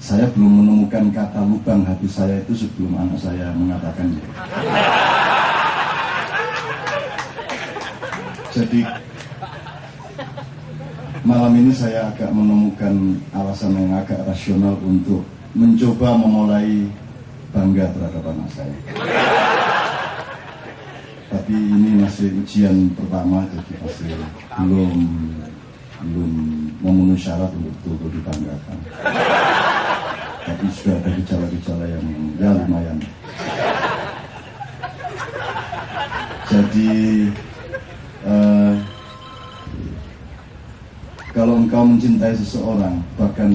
Saya belum menemukan kata lubang hati saya itu sebelum anak saya mengatakannya. Jadi malam ini saya agak menemukan alasan yang agak rasional untuk mencoba memulai bangga terhadap anak saya. Tapi ini masih ujian pertama, jadi masih belum memenuhi syarat untuk betul dibanggakan. Tapi sudah ada gejala-gejala yang ya lumayan. Jadi kalau engkau mencintai seseorang, bahkan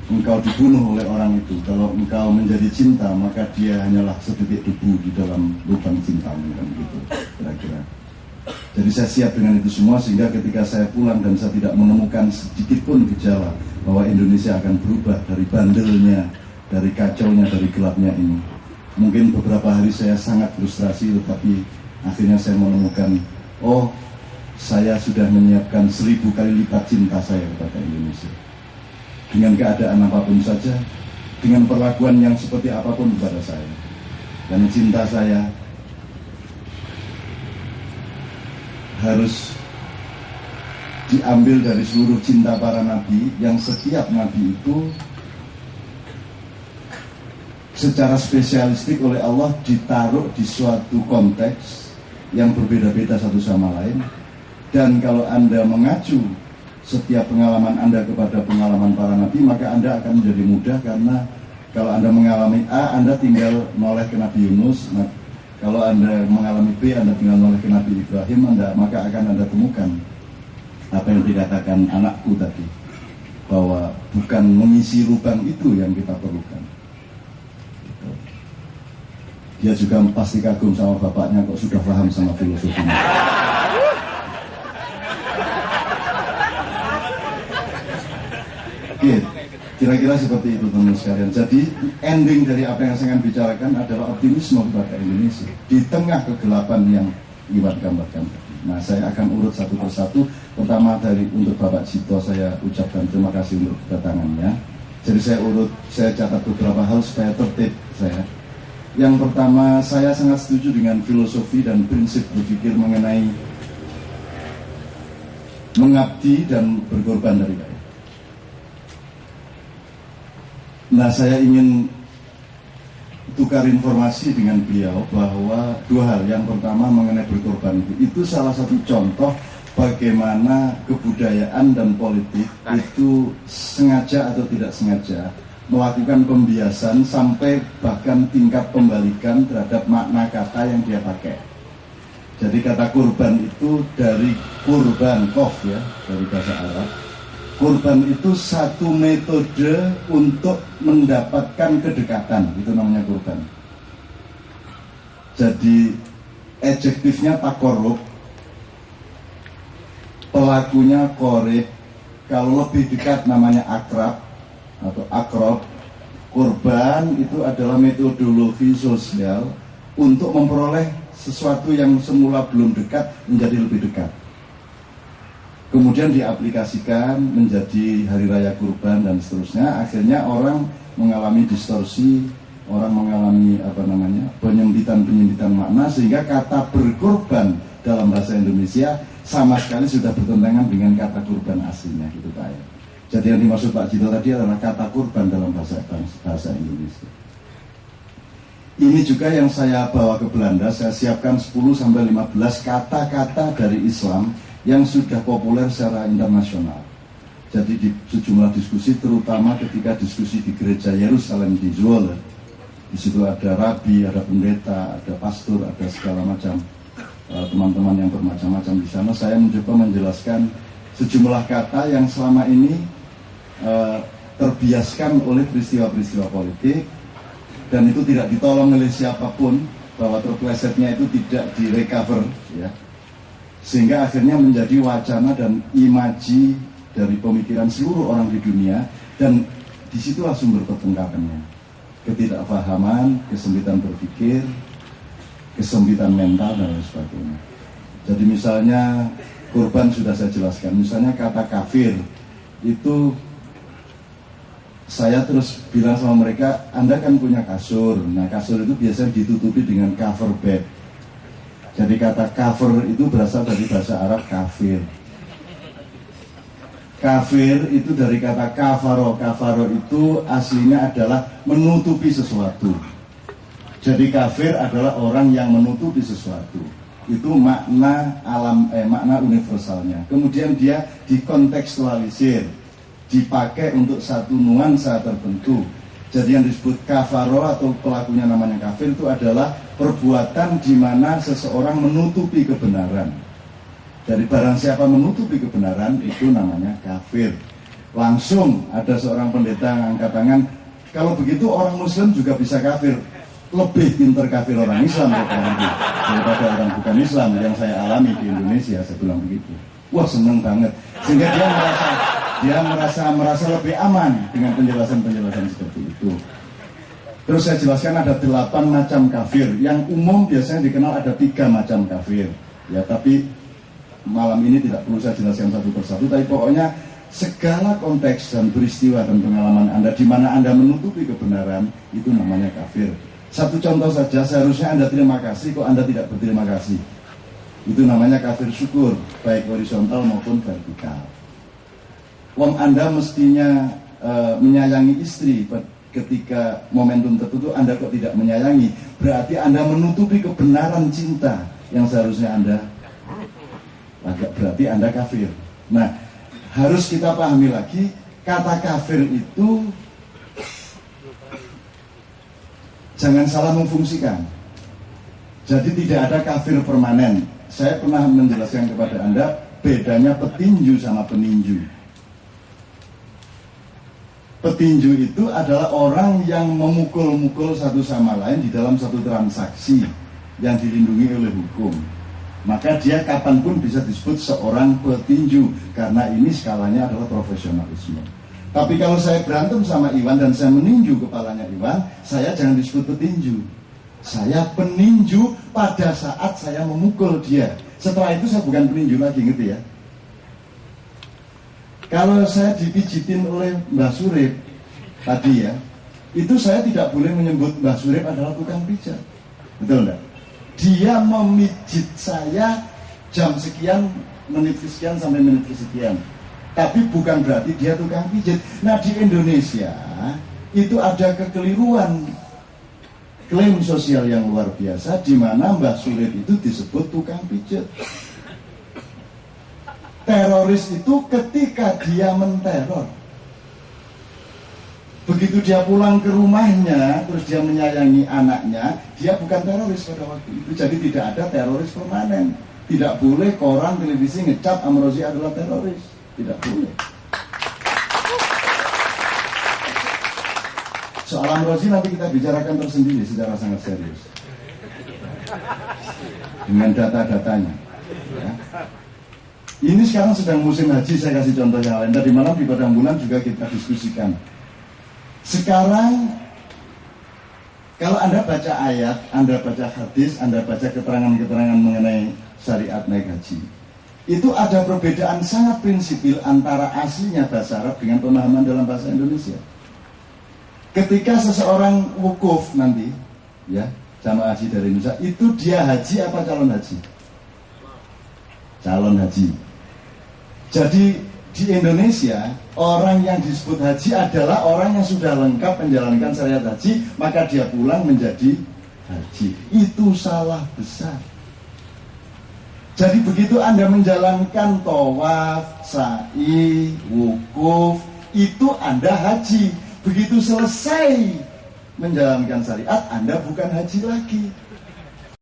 engkau dibunuh oleh orang itu, kalau engkau menjadi cinta, maka dia hanyalah setitik debu di dalam lubang cintamu, kan gitu kira-kira. Jadi saya siap dengan itu semua, sehingga ketika saya pulang dan saya tidak menemukan sedikit pun gejala bahwa Indonesia akan berubah dari bandelnya, dari kacaunya, dari gelapnya ini. Mungkin beberapa hari saya sangat frustrasi, tetapi akhirnya saya menemukan, oh, saya sudah menyiapkan 1000 kali lipat cinta saya kepada Indonesia. Dengan keadaan apapun saja, dengan perlakuan yang seperti apapun kepada saya. Dan cinta saya harus diambil dari seluruh cinta para nabi, yang setiap nabi itu secara spesialistik oleh Allah ditaruh di suatu konteks yang berbeda-beda satu sama lain. Dan kalau Anda mengacu setiap pengalaman Anda kepada pengalaman para nabi, maka Anda akan menjadi mudah, karena kalau Anda mengalami A, Anda tinggal noleh ke Nabi Yunus. Kalau Anda mengalami B, Anda tinggal noleh ke Nabi Ibrahim, maka akan Anda temukan apa yang dikatakan anakku tadi, bahwa bukan mengisi lubang itu yang kita perlukan. Dia juga pasti kagum sama bapaknya, kok sudah paham sama filosofinya. Oke, kira-kira seperti itu teman sekalian. Jadi ending dari apa yang saya akan bicarakan adalah optimisme kepada Indonesia di tengah kegelapan yang Iwan gambarkan. Nah, saya akan urut satu persatu. Pertama, untuk Bapak Cito saya ucapkan terima kasih untuk kedatangannya. Jadi saya catat beberapa hal supaya tertib saya. Yang pertama, saya sangat setuju dengan filosofi dan prinsip berpikir mengenai mengabdi dan berkorban dari rakyat. Nah, saya ingin tukar informasi dengan beliau bahwa dua hal. Yang pertama mengenai berkorban itu salah satu contoh bagaimana kebudayaan dan politik itu sengaja atau tidak sengaja melakukan pembiasan sampai bahkan tingkat pembalikan terhadap makna kata yang dia pakai. Jadi kata kurban itu dari kurban, kof ya, dari bahasa Arab. Kurban itu satu metode untuk mendapatkan kedekatan, itu namanya kurban. Jadi adjektifnya takorub, pelakunya korib, kalau lebih dekat namanya akrab atau akrob. Kurban itu adalah metodologi sosial untuk memperoleh sesuatu yang semula belum dekat menjadi lebih dekat. Kemudian diaplikasikan menjadi hari raya kurban dan seterusnya. Akhirnya orang mengalami distorsi, orang mengalami penyempitan makna, sehingga kata berkorban dalam bahasa Indonesia sama sekali sudah bertentangan dengan kata kurban aslinya, gitu Pak ya. Jadi yang dimaksud Pak Cito tadi adalah kata kurban dalam bahasa Indonesia. Ini juga yang saya bawa ke Belanda. Saya siapkan 10-15 kata-kata dari Islam yang sudah populer secara internasional. Jadi di sejumlah diskusi, terutama ketika diskusi di gereja Yerusalem di Zwolle, di situ ada rabi, ada pendeta, ada pastor, ada segala macam teman-teman yang bermacam-macam di sana. Saya mencoba menjelaskan sejumlah kata yang selama ini terbiaskan oleh peristiwa-peristiwa politik, dan itu tidak ditolong oleh siapapun, bahwa terplesetnya itu tidak direcover ya, sehingga akhirnya menjadi wacana dan imaji dari pemikiran seluruh orang di dunia. Dan disitulah sumber pertengkarannya, ketidakfahaman, kesempitan berpikir, kesempitan mental dan lain sebagainya. Jadi misalnya kurban sudah saya jelaskan. Misalnya kata kafir itu saya terus bilang sama mereka, Anda kan punya kasur. Nah, kasur itu biasanya ditutupi dengan cover bed. Jadi kata cover itu berasal dari bahasa Arab kafir. Kafir itu dari kata kafaro. Kafaro itu aslinya adalah menutupi sesuatu. Jadi kafir adalah orang yang menutupi sesuatu. Itu makna makna universalnya. Kemudian dia dikontekstualisir, dipakai untuk satu nuansa tertentu. Jadi yang disebut kafaro atau pelakunya namanya kafir itu adalah perbuatan di mana seseorang menutupi kebenaran. Dari barang siapa menutupi kebenaran itu namanya kafir. Langsung ada seorang pendeta yang angkat tangan, kalau begitu orang Muslim juga bisa kafir. Lebih pinter kafir orang Islam daripada orang bukan Islam yang saya alami di Indonesia. Saya bilang begitu. Wah, seneng banget. Sehingga dia merasa lebih aman dengan penjelasan seperti itu. Terus saya jelaskan ada 8 macam kafir. Yang umum biasanya dikenal ada 3 macam kafir. Ya, tapi malam ini tidak perlu saya jelaskan satu persatu. Tapi pokoknya segala konteks dan peristiwa dan pengalaman Anda di mana Anda menutupi kebenaran itu namanya kafir. Satu contoh saja, seharusnya Anda terima kasih kok Anda tidak berterima kasih. Itu namanya kafir syukur, baik horizontal maupun vertikal. Wong Anda mestinya menyayangi istri ketika momentum tertentu Anda kok tidak menyayangi, berarti Anda menutupi kebenaran cinta yang seharusnya Anda berarti Anda kafir. Nah, harus kita pahami lagi, kata kafir itu jangan salah memfungsikan. Jadi tidak ada kafir permanen. Saya pernah menjelaskan kepada Anda bedanya petinju sama peninju. Petinju itu adalah orang yang memukul-mukul satu sama lain di dalam satu transaksi yang dilindungi oleh hukum. Maka dia kapanpun bisa disebut seorang petinju, karena ini skalanya adalah profesionalisme. Tapi kalau saya berantem sama Iwan dan saya meninju kepalanya Iwan, saya jangan disebut petinju. Saya peninju pada saat saya memukul dia. Setelah itu saya bukan peninju lagi, ngerti ya? Kalau saya dipijitin oleh Mbah Surip tadi ya, itu saya tidak boleh menyebut Mbah Surip adalah tukang pijat. Betul enggak? Dia memijit saya jam sekian, menit sekian sampai menit sekian. Tapi bukan berarti dia tukang pijit. Nah, di Indonesia itu ada kekeliruan klaim sosial yang luar biasa, di mana Mbah Surip itu disebut tukang pijit. Teroris itu ketika dia menteror. Begitu dia pulang ke rumahnya, terus dia menyayangi anaknya, dia bukan teroris pada waktu itu. Jadi tidak ada teroris permanen. Tidak boleh koran, televisi ngecap Amrozi adalah teroris. Tidak boleh. Soal Amrozi nanti kita bicarakan tersendiri secara sangat serius. Dengan data-datanya. Ya. Ini sekarang sedang musim haji, saya kasih contoh yang lain. Tadi malam di Padang Bulan juga kita diskusikan. Sekarang, kalau Anda baca ayat, Anda baca hadis, Anda baca keterangan-keterangan mengenai syariat naik haji, itu ada perbedaan sangat prinsipil antara aslinya bahasa Arab dengan pemahaman dalam bahasa Indonesia. Ketika seseorang wukuf nanti, ya, jamaah haji dari Indonesia, itu dia haji apa calon haji? Calon haji. Jadi di Indonesia, orang yang disebut haji adalah orang yang sudah lengkap menjalankan syariat haji, maka dia pulang menjadi haji. Itu salah besar. Jadi begitu Anda menjalankan tawaf, sa'i, wukuf, itu Anda haji. Begitu selesai menjalankan syariat, Anda bukan haji lagi.